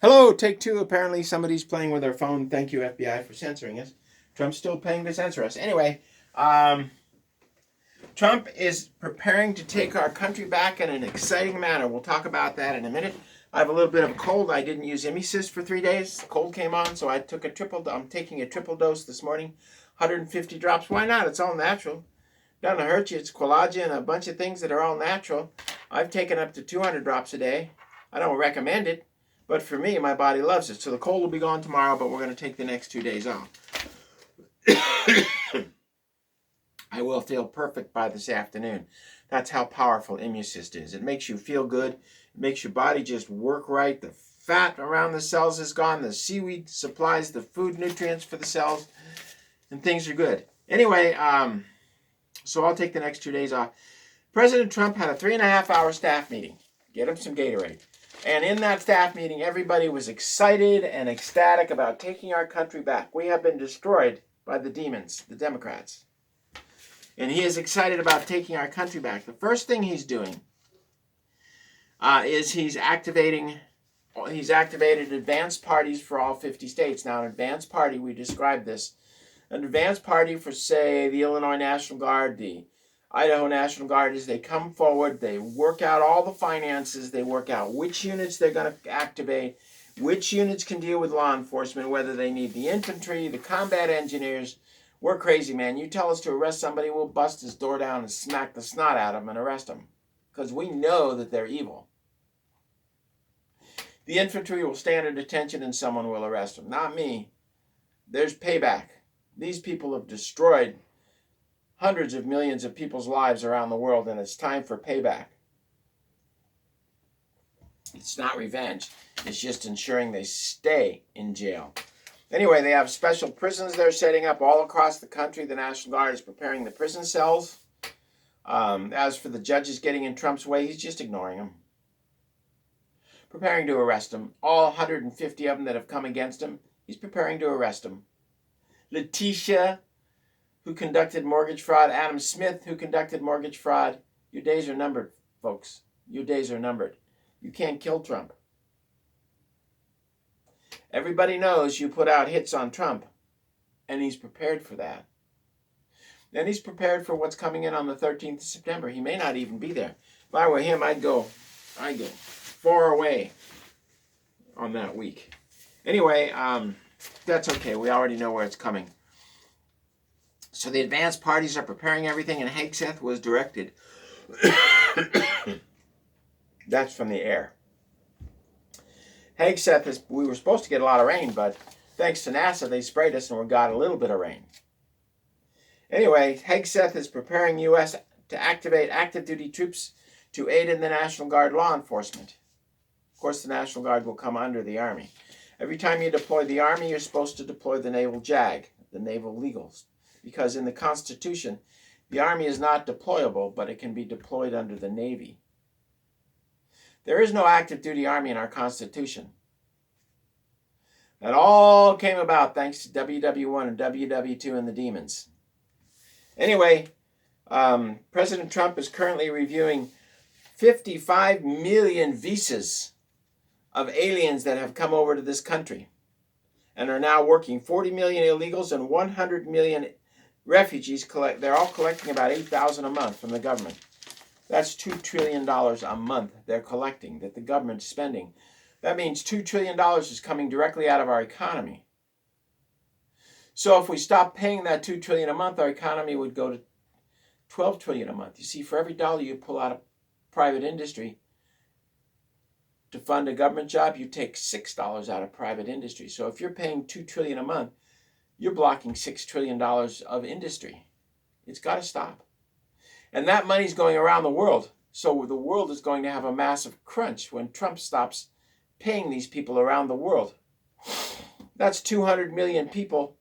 Hello, take two. Apparently somebody's playing with their phone. Thank you, FBI, for censoring us. Trump's still paying to censor us. Anyway, Trump is preparing to take our country back in an exciting manner. We'll talk about that in a minute. I have a little bit of a cold. I didn't use Immusist for 3 days. The cold came on, so I took a triple. I'm taking a triple dose this morning, 150 drops. Why not? It's all natural. Doesn't hurt you. It's collagen, a bunch of things that are all natural. I've taken up to 200 drops a day. I don't recommend it, but for me, my body loves it. So the cold will be gone tomorrow, but we're going to take the next 2 days off. I will feel perfect by this afternoon. That's how powerful Immusist is. It makes you feel good. It makes your body just work right. The fat around the cells is gone. The seaweed supplies the food nutrients for the cells, and things are good. Anyway, so I'll take the next 2 days off. President Trump had a 3.5-hour staff meeting. Get him some Gatorade. And in that staff meeting, everybody was excited and ecstatic about taking our country back. We have been destroyed by the demons, the Democrats. And he is excited about taking our country back. The first thing he's doing is he's activated advanced parties for all 50 states. Now, an advanced party, we described this. An advanced party for, say, the Illinois National Guard, the Idaho National Guard, is they come forward, they work out all the finances, they work out which units they're going to activate, which units can deal with law enforcement, whether they need the infantry, the combat engineers. We're crazy, man. You tell us to arrest somebody, we'll bust his door down and smack the snot out of him and arrest him. Because we know that they're evil. The infantry will stand at attention and someone will arrest them. Not me. There's payback. These people have destroyed hundreds of millions of people's lives around the world, and it's time for payback. It's not revenge. It's just ensuring they stay in jail. Anyway, they have special prisons they're setting up all across the country. The National Guard is preparing the prison cells. As for the judges getting in Trump's way, he's just ignoring them. Preparing to arrest them. All 150 of them that have come against him, he's preparing to arrest them. Letitia, who conducted mortgage fraud. Adam Smith, who conducted mortgage fraud. Your days are numbered, folks. Your days are numbered. You can't kill Trump. Everybody knows you put out hits on Trump, and he's prepared for that. And he's prepared for what's coming in on the 13th of September. He may not even be there. If I were him, I'd go far away on that week. Anyway, that's okay. We already know where it's coming. So the advanced parties are preparing everything, and Hegseth was directed. That's from the air. Hegseth we were supposed to get a lot of rain, but thanks to NASA, they sprayed us and we got a little bit of rain. Anyway, Hegseth is preparing U.S. to activate active duty troops to aid in the National Guard law enforcement. Of course, the National Guard will come under the Army. Every time you deploy the Army, you're supposed to deploy the Naval JAG, the Naval Legals. Because in the Constitution, the Army is not deployable, but it can be deployed under the Navy. There is no active duty Army in our Constitution. That all came about thanks to WW1 and WW2 and the demons. Anyway, President Trump is currently reviewing 55 million visas of aliens that have come over to this country and are now working. 40 million illegals and 100 million refugees. They're all collecting about $8,000 a month from the government. That's $2 trillion a month they're collecting that the government's spending. That means $2 trillion is coming directly out of our economy. So if we stop paying that $2 trillion a month, our economy would go to $12 trillion a month. You see, for every dollar you pull out of private industry to fund a government job, you take $6 out of private industry. So if you're paying $2 trillion a month, you're blocking $6 trillion of industry. It's got to stop. And that money's going around the world. So the world is going to have a massive crunch when Trump stops paying these people around the world. That's 200 million people,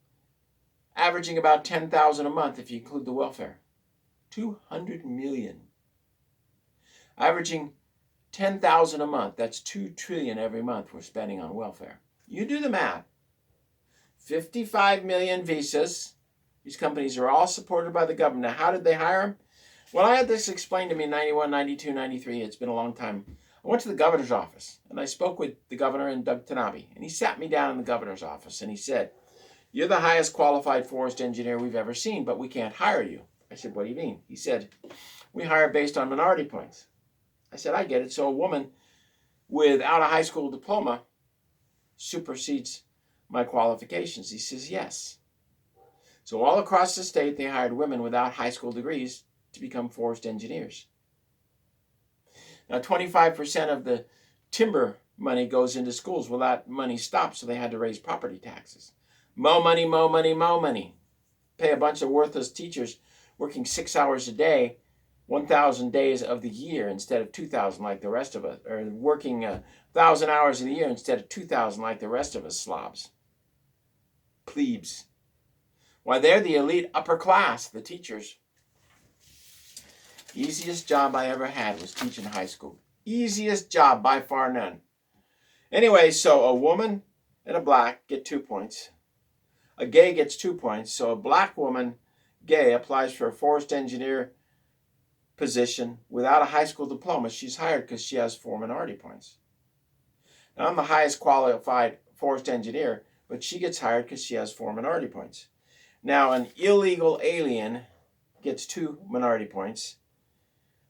averaging about $10,000 a month if you include the welfare. 200 million. Averaging $10,000 a month. That's $2 trillion every month we're spending on welfare. You do the math. 55 million visas. These companies are all supported by the government. Now, how did they hire them? Well, I had this explained to me in 91, 92, 93. It's been a long time. I went to the governor's office, and I spoke with the governor and Doug Tanabe, and he sat me down in the governor's office, and he said, "You're the highest qualified forest engineer we've ever seen, but we can't hire you." I said, "What do you mean?" He said, "We hire based on minority points." I said, "I get it. So a woman without a high school diploma supersedes my qualifications?" He says, "Yes." So all across the state, they hired women without high school degrees to become forest engineers. Now, 25% of the timber money goes into schools. Well, that money stopped, so they had to raise property taxes. Mo money, mo money, mo money. Pay a bunch of worthless teachers working 6 hours a day, 1,000 days of the year instead of 2,000 like the rest of us, or working 1,000 hours in the year instead of 2,000 like the rest of us slobs. Plebes. Why, they're the elite upper class, the teachers. Easiest job I ever had was teaching high school. Easiest job by far none. Anyway, so a woman and a black get 2 points. A gay gets 2 points. So a black woman, gay, applies for a forest engineer position without a high school diploma. She's hired because she has 4 minority points. Now, I'm the highest qualified forest engineer, but she gets hired because she has 4 minority points. Now, an illegal alien gets 2 minority points.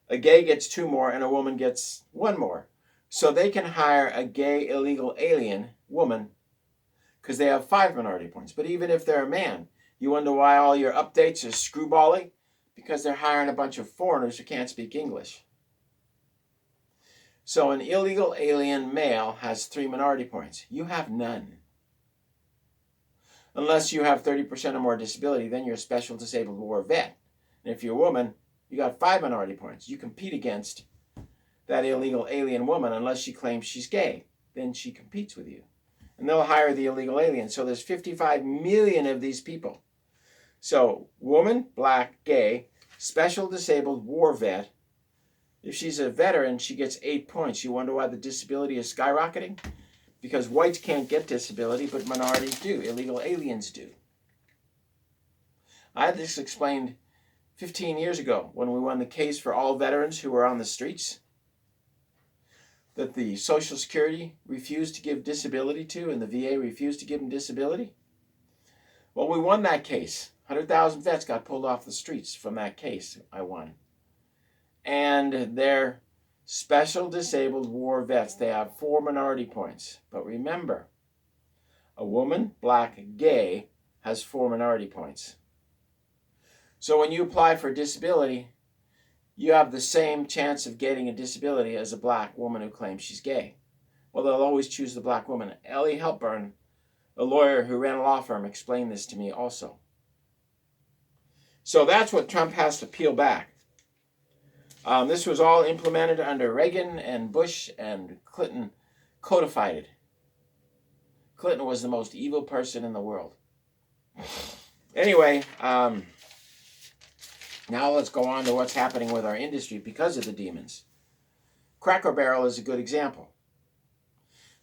A gay gets 2 more, and a woman gets 1 more. So they can hire a gay illegal alien woman because they have 5 minority points. But even if they're a man, you wonder why all your updates are screwbally? Because they're hiring a bunch of foreigners who can't speak English. So an illegal alien male has 3 minority points. You have none. Unless you have 30% or more disability, then you're a special disabled war vet. And if you're a woman, you got 5 minority points. You compete against that illegal alien woman unless she claims she's gay. Then she competes with you. And they'll hire the illegal alien. So there's 55 million of these people. So woman, black, gay, special disabled war vet. If she's a veteran, she gets 8 points. You wonder why the disability is skyrocketing? Because whites can't get disability, but minorities do. Illegal aliens do. I had this explained 15 years ago when we won the case for all veterans who were on the streets that the Social Security refused to give disability to and the VA refused to give them disability. Well, we won that case. 100,000 vets got pulled off the streets from that case I won. And they're special disabled war vets. They have 4 minority points. But remember, a woman, black, gay, has 4 minority points. So when you apply for disability, you have the same chance of getting a disability as a black woman who claims she's gay. Well, they'll always choose the black woman. Ellie Helpburn, a lawyer who ran a law firm, explained this to me also. So that's what Trump has to peel back. This was all implemented under Reagan and Bush, and Clinton codified it. Clinton was the most evil person in the world. Anyway, now let's go on to what's happening with our industry because of the demons. Cracker Barrel is a good example.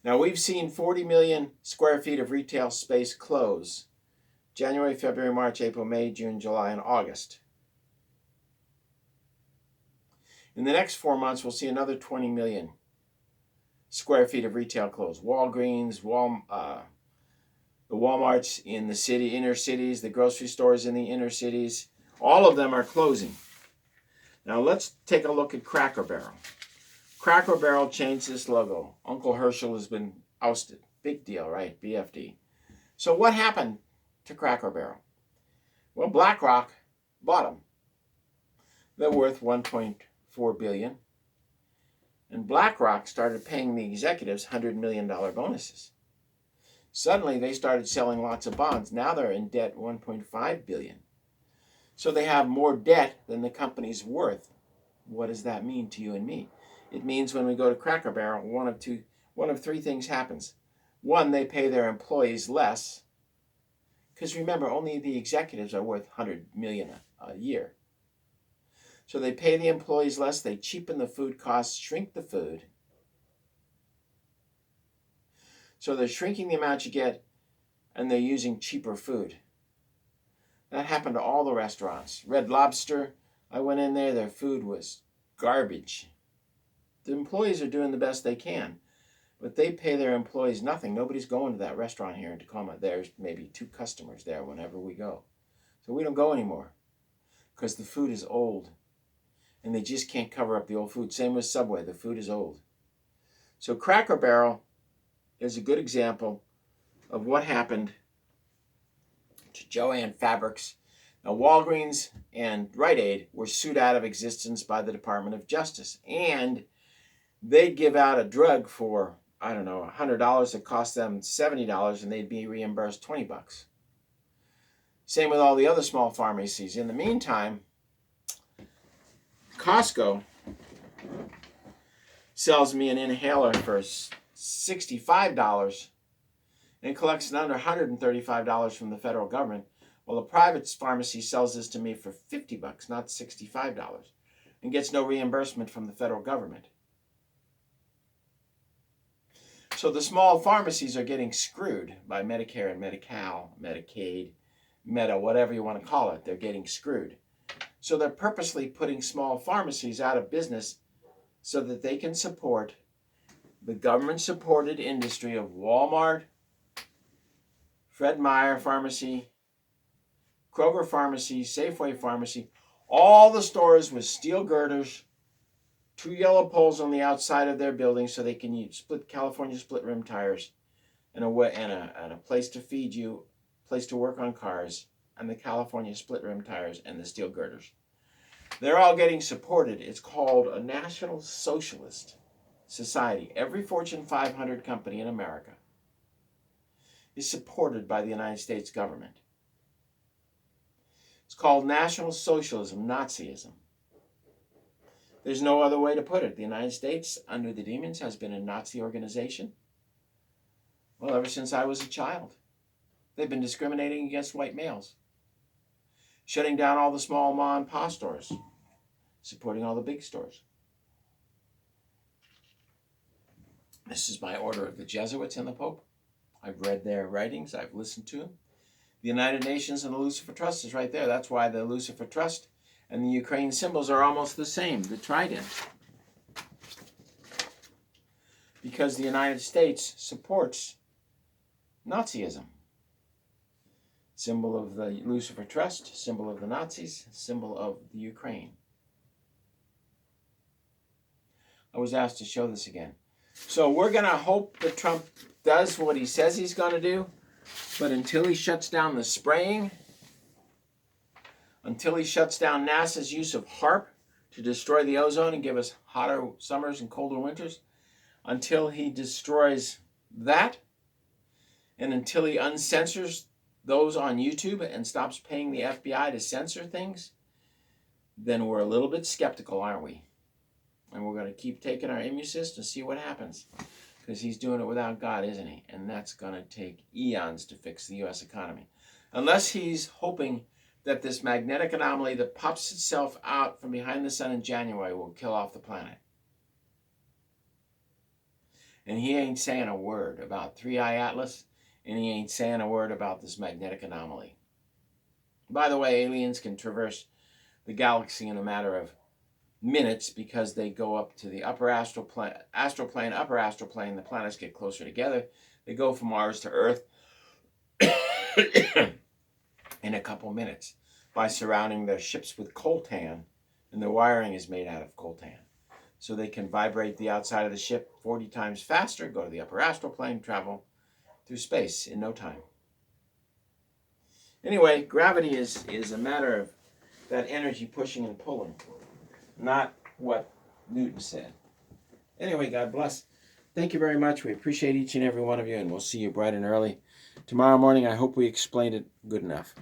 Now, we've seen 40 million square feet of retail space close. January, February, March, April, May, June, July, and August. In the next 4 months, we'll see another 20 million square feet of retail close. Walgreens, the Walmarts in the city, inner cities, the grocery stores in the inner cities, all of them are closing. Now let's take a look at Cracker Barrel. Cracker Barrel changed its logo. Uncle Herschel has been ousted. Big deal, right? BFD. So what happened to Cracker Barrel? Well, BlackRock bought them. They're worth $1.4 billion. And BlackRock started paying the executives $100 million bonuses. Suddenly, they started selling lots of bonds. Now they're in debt $1.5 billion. So they have more debt than the company's worth. What does that mean to you and me? It means when we go to Cracker Barrel, one of 3 things happens. 1, they pay their employees less. Because remember, only the executives are worth $100 million a year. So they pay the employees less, they cheapen the food costs, shrink the food. So they're shrinking the amount you get, and they're using cheaper food. That happened to all the restaurants. Red Lobster, I went in there, their food was garbage. The employees are doing the best they can, but they pay their employees nothing. Nobody's going to that restaurant here in Tacoma. There's maybe 2 customers there whenever we go. So we don't go anymore because the food is old and they just can't cover up the old food. Same with Subway. The food is old. So Cracker Barrel is a good example of what happened to Jo-Ann Fabrics. Now, Walgreens and Rite Aid were sued out of existence by the Department of Justice, and they'd give out a drug for, I don't know, $100. It cost them $70, and they'd be reimbursed $20. Same with all the other small pharmacies. In the meantime, Costco sells me an inhaler for $65 and collects under $135 from the federal government. Well, a private pharmacy sells this to me for $50, not $65, and gets no reimbursement from the federal government. So the small pharmacies are getting screwed by Medicare and Medi-Cal, Medicaid, Meta, whatever you want to call it. They're getting screwed. So they're purposely putting small pharmacies out of business so that they can support the government-supported industry of Walmart, Fred Meyer Pharmacy, Kroger Pharmacy, Safeway Pharmacy, all the stores with steel girders, 2 yellow poles on the outside of their building so they can use California split rim tires and a place to feed you, place to work on cars, and the California split rim tires and the steel girders. They're all getting supported. It's called a National Socialist Society. Every Fortune 500 company in America is supported by the United States government. It's called National Socialism, Nazism. There's no other way to put it. The United States, under the demons, has been a Nazi organization, well, ever since I was a child. They've been discriminating against white males, shutting down all the small mom and pop stores, supporting all the big stores. This is by order of the Jesuits and the Pope. I've read their writings. I've listened to them. The United Nations and the Lucifer Trust is right there. That's why the Lucifer Trust and the Ukraine symbols are almost the same, the trident. Because the United States supports Nazism. Symbol of the Lucifer Trust, symbol of the Nazis, symbol of the Ukraine. I was asked to show this again. So we're going to hope that Trump does what he says he's going to do, but until he shuts down the spraying, until he shuts down NASA's use of HAARP to destroy the ozone and give us hotter summers and colder winters, until he destroys that, and until he uncensors those on YouTube and stops paying the FBI to censor things, then we're a little bit skeptical, aren't we? And we're going to keep taking our Immusist and see what happens. Because he's doing it without God, isn't he? And that's going to take eons to fix the U.S. economy. Unless he's hoping that this magnetic anomaly that pops itself out from behind the sun in January will kill off the planet. And he ain't saying a word about 3i Atlas, and he ain't saying a word about this magnetic anomaly. By the way, aliens can traverse the galaxy in a matter of minutes because they go up to the upper astral plane, upper astral plane. The planets get closer together. They go from Mars to Earth in a couple minutes by surrounding their ships with coltan, and the wiring is made out of coltan. So they can vibrate the outside of the ship 40 times faster, go to the upper astral plane, travel through space in no time. Anyway, gravity is a matter of that energy pushing and pulling, not what Newton said. Anyway, God bless. Thank you very much. We appreciate each and every one of you, and we'll see you bright and early tomorrow morning. I hope we explained it good enough.